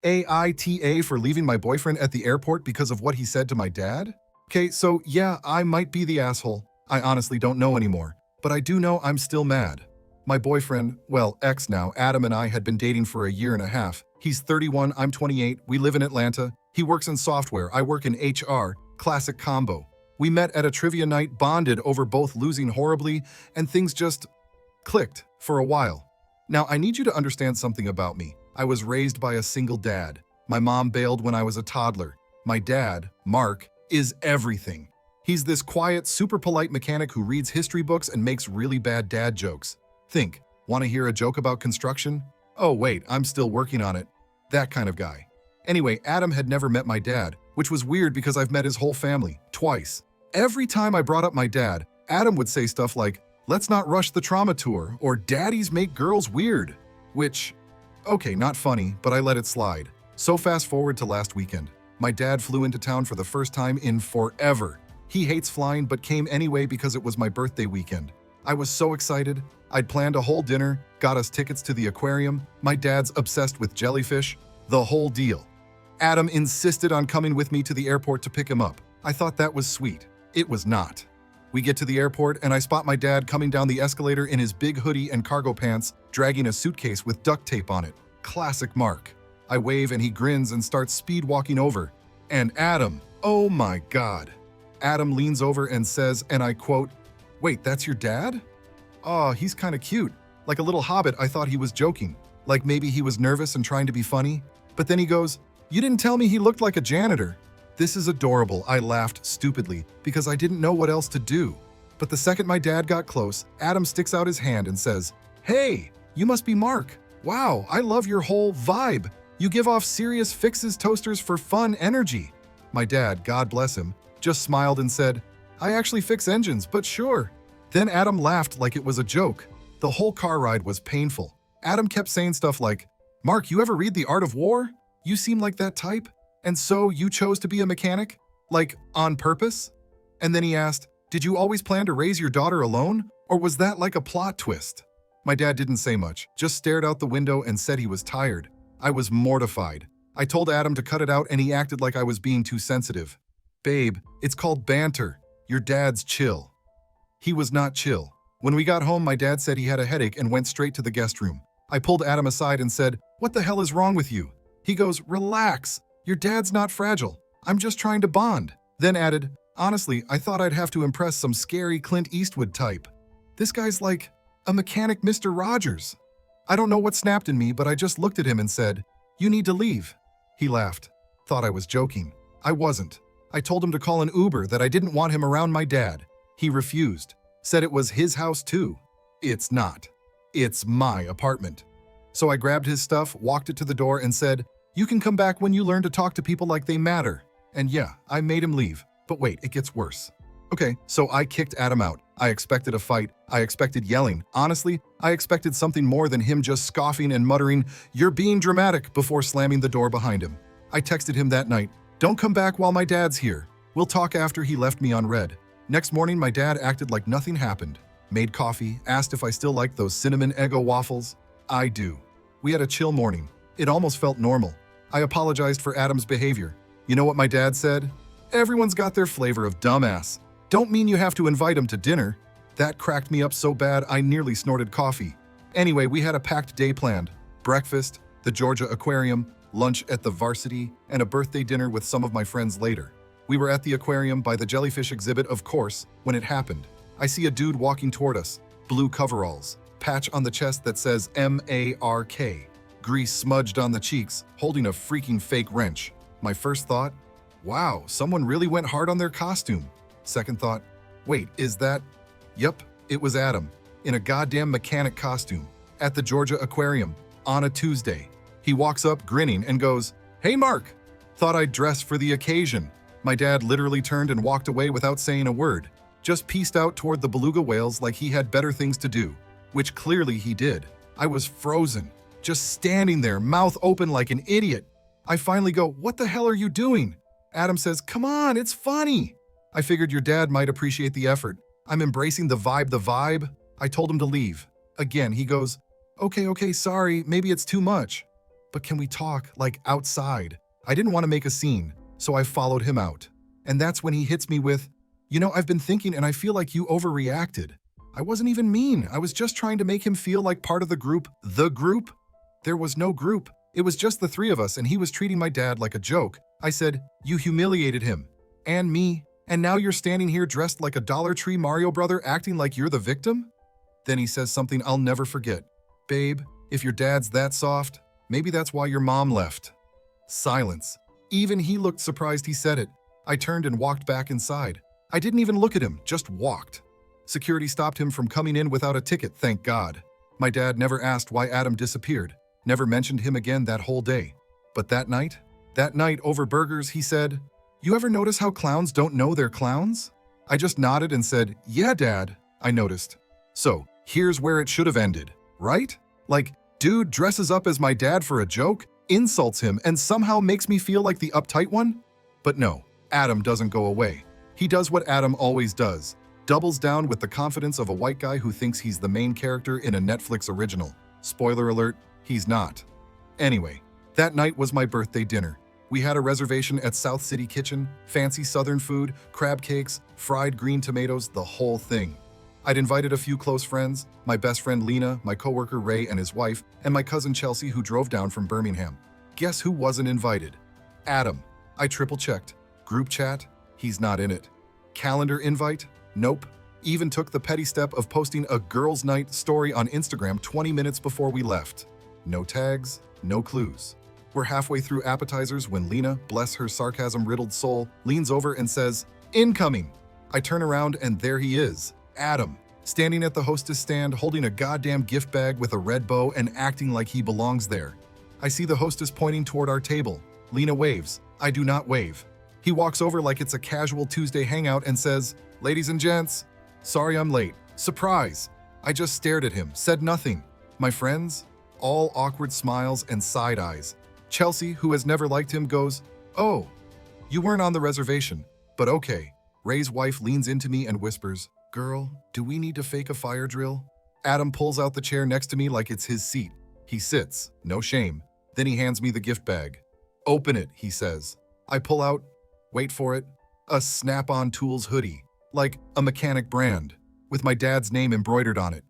AITA for leaving my boyfriend at the airport because of what he said to my dad? Okay, so yeah, I might be the asshole. I honestly don't know anymore, but I do know I'm still mad. My boyfriend, well, ex now, Adam and I had been dating for a year and a half. He's 31, I'm 28, we live in Atlanta. He works in software, I work in HR, classic combo. We met at a trivia night, bonded over both losing horribly, and things just clicked for a while. Now, I need you to understand something about me. I was raised by a single dad. My mom bailed when I was a toddler. My dad, Mark, is everything. He's this quiet, super polite mechanic who reads history books and makes really bad dad jokes. Think, want to hear a joke about construction? Oh wait, I'm still working on it. That kind of guy. Anyway, Adam had never met my dad, which was weird because I've met his whole family, twice. Every time I brought up my dad, Adam would say stuff like, "Let's not rush the trauma tour," or "Daddies make girls weird," which, okay, not funny, but I let it slide. So fast forward to last weekend. My dad flew into town for the first time in forever. He hates flying but came anyway because it was my birthday weekend. I was so excited. I'd planned a whole dinner, got us tickets to the aquarium. My dad's obsessed with jellyfish. The whole deal. Adam insisted on coming with me to the airport to pick him up. I thought that was sweet. It was not. We get to the airport and I spot my dad coming down the escalator in his big hoodie and cargo pants, dragging a suitcase with duct tape on it. Classic Mark. I wave and he grins and starts speed walking over. And Adam, oh my God. Adam leans over and says, and I quote, "Wait, that's your dad? Aw, he's kinda cute. Like a little hobbit. I thought he was joking. Like maybe he was nervous and trying to be funny. But then he goes, 'You didn't tell me he looked like a janitor.' This is adorable." I laughed stupidly because I didn't know what else to do. But the second my dad got close, Adam sticks out his hand and says, "Hey, you must be Mark. Wow, I love your whole vibe. You give off serious fixes toasters for fun energy." My dad, God bless him, just smiled and said, "I actually fix engines, but sure." Then Adam laughed like it was a joke. The whole car ride was painful. Adam kept saying stuff like, "Mark, you ever read The Art of War? You seem like that type. And so you chose to be a mechanic? Like, on purpose?" And then he asked, "Did you always plan to raise your daughter alone? Or was that like a plot twist?" My dad didn't say much, just stared out the window and said he was tired. I was mortified. I told Adam to cut it out and he acted like I was being too sensitive. "Babe, it's called banter. Your dad's chill." He was not chill. When we got home, my dad said he had a headache and went straight to the guest room. I pulled Adam aside and said, "What the hell is wrong with you?" He goes, "Relax. Your dad's not fragile. I'm just trying to bond." Then added, "Honestly, I thought I'd have to impress some scary Clint Eastwood type. This guy's like a mechanic Mr. Rogers." I don't know what snapped in me, but I just looked at him and said, "You need to leave." He laughed. Thought I was joking. I wasn't. I told him to call an Uber, that I didn't want him around my dad. He refused. Said it was his house too. It's not. It's my apartment. So I grabbed his stuff, walked it to the door and said, "You can come back when you learn to talk to people like they matter." And yeah, I made him leave. But wait, it gets worse. Okay, so I kicked Adam out. I expected a fight. I expected yelling. Honestly, I expected something more than him just scoffing and muttering, "You're being dramatic," before slamming the door behind him. I texted him that night, "Don't come back while my dad's here. We'll talk after." He left me on red. Next morning, my dad acted like nothing happened. Made coffee, asked if I still liked those cinnamon Eggo waffles. I do. We had a chill morning. It almost felt normal. I apologized for Adam's behavior. You know what my dad said? "Everyone's got their flavor of dumbass. Don't mean you have to invite him to dinner." That cracked me up so bad I nearly snorted coffee. Anyway, we had a packed day planned. Breakfast, the Georgia Aquarium, lunch at the Varsity, and a birthday dinner with some of my friends later. We were at the aquarium by the jellyfish exhibit, of course, when it happened. I see a dude walking toward us, blue coveralls, patch on the chest that says MARK, grease smudged on the cheeks, holding a freaking fake wrench. My first thought, wow, someone really went hard on their costume. Second thought, wait, is that? Yup, it was Adam, in a goddamn mechanic costume, at the Georgia Aquarium, on a Tuesday. He walks up grinning and goes, "Hey Mark, thought I'd dress for the occasion." My dad literally turned and walked away without saying a word, just pieced out toward the beluga whales like he had better things to do, which clearly he did. I was frozen, just standing there, mouth open like an idiot. I finally go, "What the hell are you doing?" Adam says, "Come on, it's funny." I figured your dad might appreciate the effort. I'm embracing the vibe. I told him to leave. Again, he goes, Okay, sorry, maybe it's too much." But can we talk, like outside? I didn't want to make a scene, so I followed him out. And that's when he hits me with, I've been thinking and I feel like you overreacted. I wasn't even mean. I was just trying to make him feel like part of the group. The group? There was no group. It was just the three of us and he was treating my dad like a joke. I said, you humiliated him. And me. And now you're standing here dressed like a Dollar Tree Mario brother acting like you're the victim? Then he says something I'll never forget. Babe, if your dad's that soft, maybe that's why your mom left. Silence. Even he looked surprised he said it. I turned and walked back inside. I didn't even look at him, just walked. Security stopped him from coming in without a ticket, thank God. My dad never asked why Adam disappeared, never mentioned him again that whole day. But that night over burgers, he said, you ever notice how clowns don't know they're clowns? I just nodded and said, yeah, Dad, I noticed. So, here's where it should have ended, right? Like, dude dresses up as my dad for a joke, insults him, and somehow makes me feel like the uptight one? But no, Adam doesn't go away. He does what Adam always does, doubles down with the confidence of a white guy who thinks he's the main character in a Netflix original. Spoiler alert, he's not. Anyway, that night was my birthday dinner. We had a reservation at South City Kitchen, fancy southern food, crab cakes, fried green tomatoes, the whole thing. I'd invited a few close friends, my best friend Lena, my coworker Ray and his wife, and my cousin Chelsea who drove down from Birmingham. Guess who wasn't invited? Adam. I triple-checked. Group chat? He's not in it. Calendar invite? Nope. Even took the petty step of posting a girls' night story on Instagram 20 minutes before we left. No tags, no clues. We're halfway through appetizers when Lena, bless her sarcasm-riddled soul, leans over and says, incoming. I turn around and there he is, Adam, standing at the hostess stand holding a goddamn gift bag with a red bow and acting like he belongs there. I see the hostess pointing toward our table. Lena waves. I do not wave. He walks over like it's a casual Tuesday hangout and says, ladies and gents, sorry I'm late. Surprise. I just stared at him, said nothing. My friends? All awkward smiles and side eyes. Chelsea, who has never liked him, goes, oh, you weren't on the reservation, but okay. Ray's wife leans into me and whispers, girl, do we need to fake a fire drill? Adam pulls out the chair next to me like it's his seat. He sits, no shame. Then he hands me the gift bag. Open it, he says. I pull out, wait for it, a Snap-on Tools hoodie, like a mechanic brand, with my dad's name embroidered on it.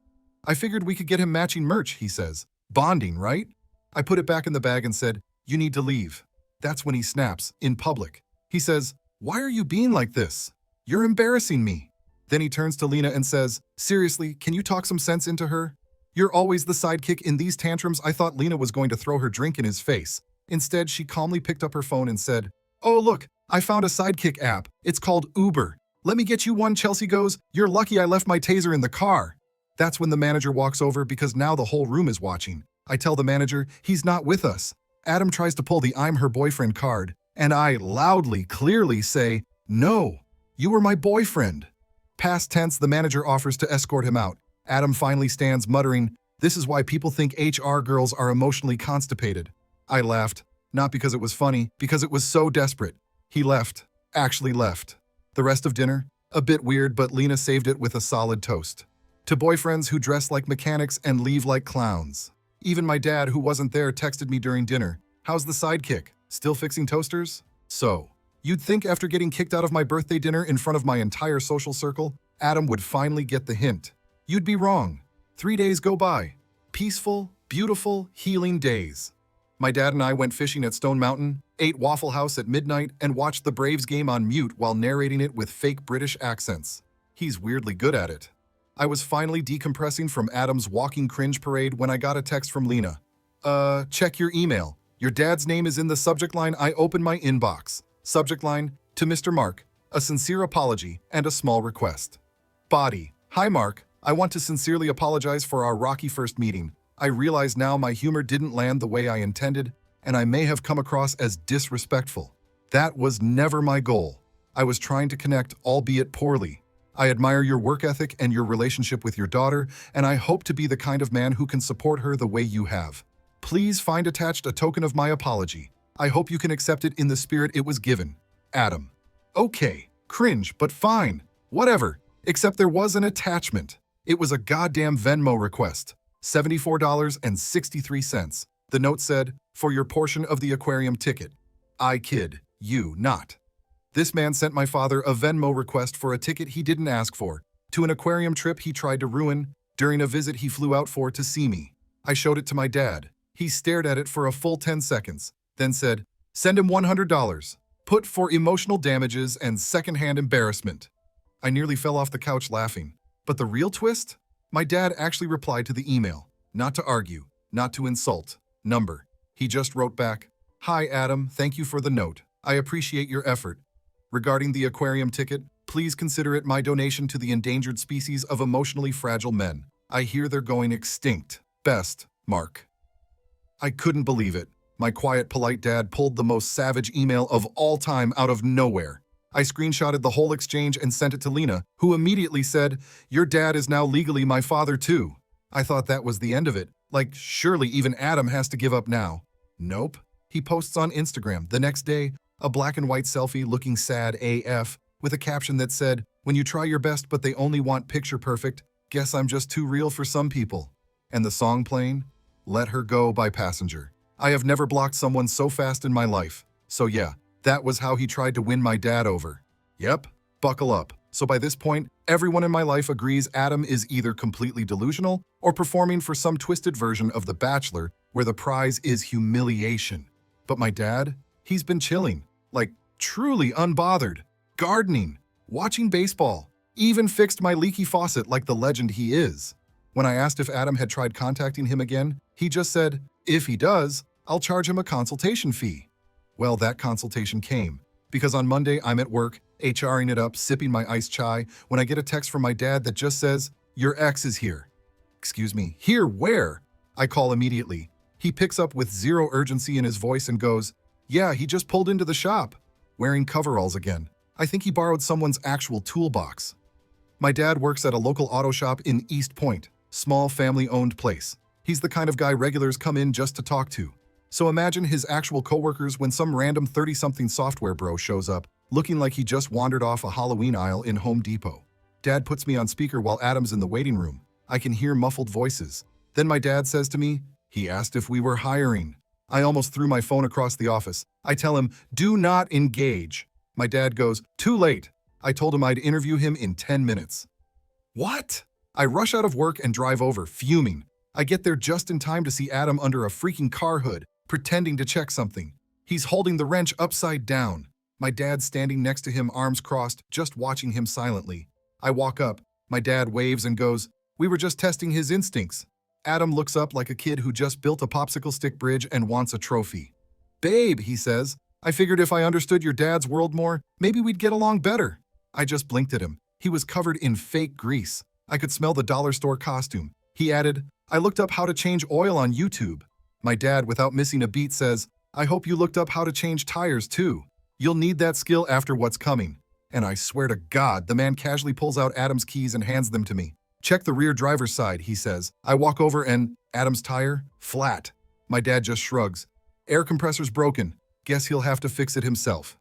I figured we could get him matching merch, he says. Bonding, right? I put it back in the bag and said, you need to leave. That's when he snaps, in public. He says, why are you being like this? You're embarrassing me. Then he turns to Lena and says, seriously, can you talk some sense into her? You're always the sidekick in these tantrums. I thought Lena was going to throw her drink in his face. Instead, she calmly picked up her phone and said, oh, look, I found a sidekick app. It's called Uber. Let me get you one. Chelsea goes, you're lucky I left my taser in the car. That's when the manager walks over because now the whole room is watching. I tell the manager, he's not with us. Adam tries to pull the I'm her boyfriend card, and I loudly, clearly say, no, you were my boyfriend. Past tense, the manager offers to escort him out. Adam finally stands, muttering, this is why people think HR girls are emotionally constipated. I laughed, not because it was funny, because it was so desperate. He left, actually left. The rest of dinner, a bit weird, but Lena saved it with a solid toast. To boyfriends who dress like mechanics and leave like clowns. Even my dad, who wasn't there, texted me during dinner. How's the sidekick? Still fixing toasters? So, you'd think after getting kicked out of my birthday dinner in front of my entire social circle, Adam would finally get the hint. You'd be wrong. 3 days go by. Peaceful, beautiful, healing days. My dad and I went fishing at Stone Mountain, ate Waffle House at midnight, and watched the Braves game on mute while narrating it with fake British accents. He's weirdly good at it. I was finally decompressing from Adam's walking cringe parade when I got a text from Lena. Check your email. Your dad's name is in the subject line. I open my inbox. Subject line, to Mr. Mark, a sincere apology and a small request. Body, hi Mark, I want to sincerely apologize for our rocky first meeting. I realize now my humor didn't land the way I intended, and I may have come across as disrespectful. That was never my goal. I was trying to connect, albeit poorly. I admire your work ethic and your relationship with your daughter, and I hope to be the kind of man who can support her the way you have. Please find attached a token of my apology. I hope you can accept it in the spirit it was given. Adam. Okay, cringe, but fine. Whatever. Except there was an attachment. It was a goddamn Venmo request. $74.63. The note said, "For your portion of the aquarium ticket. I kid, you not." This man sent my father a Venmo request for a ticket he didn't ask for, to an aquarium trip he tried to ruin during a visit he flew out for to see me. I showed it to my dad. He stared at it for a full 10 seconds, then said, "Send him $100. Put for emotional damages and secondhand embarrassment." I nearly fell off the couch laughing. But the real twist? My dad actually replied to the email. Not to argue, not to insult. Number. He just wrote back, "Hi Adam, thank you for the note. I appreciate your effort. Regarding the aquarium ticket, please consider it my donation to the endangered species of emotionally fragile men. I hear they're going extinct. Best, Mark." I couldn't believe it. My quiet, polite dad pulled the most savage email of all time out of nowhere. I screenshotted the whole exchange and sent it to Lena, who immediately said, "Your dad is now legally my father too." I thought that was the end of it. Like, surely even Adam has to give up now. Nope. He posts on Instagram the next day, a black and white selfie looking sad AF, with a caption that said, "When you try your best but they only want picture perfect, guess I'm just too real for some people." And the song playing? Let Her Go by Passenger. I have never blocked someone so fast in my life. So yeah, that was how he tried to win my dad over. Yep, buckle up. So by this point, everyone in my life agrees Adam is either completely delusional or performing for some twisted version of The Bachelor where the prize is humiliation. But my dad, he's been chilling, like truly unbothered, gardening, watching baseball, even fixed my leaky faucet like the legend he is. When I asked if Adam had tried contacting him again, he just said, "If he does, I'll charge him a consultation fee." Well, that consultation came, because on Monday I'm at work, HRing it up, sipping my iced chai, when I get a text from my dad that just says, "Your ex is here." Excuse me, here where? I call immediately. He picks up with zero urgency in his voice and goes, "Yeah, he just pulled into the shop," wearing coveralls again. I think he borrowed someone's actual toolbox. My dad works at a local auto shop in East Point, small family-owned place. He's the kind of guy regulars come in just to talk to. So imagine his actual coworkers when some random 30-something software bro shows up, looking like he just wandered off a Halloween aisle in Home Depot. Dad puts me on speaker while Adam's in the waiting room. I can hear muffled voices. Then my dad says to me, he asked if we were hiring. I almost threw my phone across the office. I tell him, "Do not engage." My dad goes, "Too late. I told him I'd interview him in 10 minutes. What? I rush out of work and drive over, fuming. I get there just in time to see Adam under a freaking car hood, pretending to check something. He's holding the wrench upside down. My dad's standing next to him, arms crossed, just watching him silently. I walk up. My dad waves and goes, "We were just testing his instincts." Adam looks up like a kid who just built a popsicle stick bridge and wants a trophy. "Babe," he says, "I figured if I understood your dad's world more, maybe we'd get along better." I just blinked at him. He was covered in fake grease. I could smell the dollar store costume. He added, "I looked up how to change oil on YouTube." My dad, without missing a beat, says, "I hope you looked up how to change tires too. You'll need that skill after what's coming." And I swear to God, the man casually pulls out Adam's keys and hands them to me. "Check the rear driver's side," he says. I walk over and, Adam's tire? Flat. My dad just shrugs. "Air compressor's broken. Guess he'll have to fix it himself."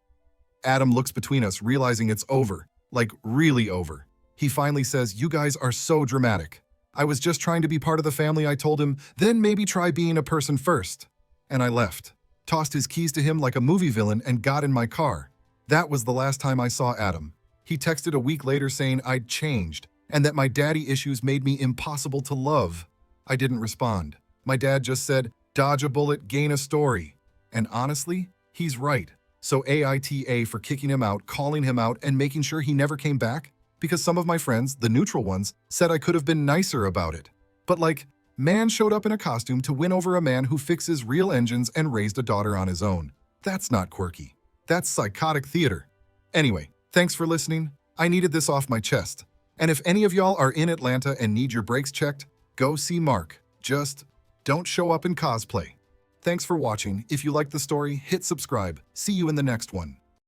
Adam looks between us, realizing it's over. Like, really over. He finally says, "You guys are so dramatic. I was just trying to be part of the family," I told him. "Then maybe try being a person first." And I left. Tossed his keys to him like a movie villain and got in my car. That was the last time I saw Adam. He texted a week later saying I'd changed, and that my daddy issues made me impossible to love. I didn't respond. My dad just said, "Dodge a bullet, gain a story." And honestly, he's right. So AITA for kicking him out, calling him out, and making sure he never came back? Because some of my friends, the neutral ones, said I could have been nicer about it. But like, man showed up in a costume to win over a man who fixes real engines and raised a daughter on his own. That's not quirky. That's psychotic theater. Anyway, thanks for listening. I needed this off my chest. And if any of y'all are in Atlanta and need your brakes checked, go see Mark. Just don't show up in cosplay. Thanks for watching. If you liked the story, hit subscribe. See you in the next one.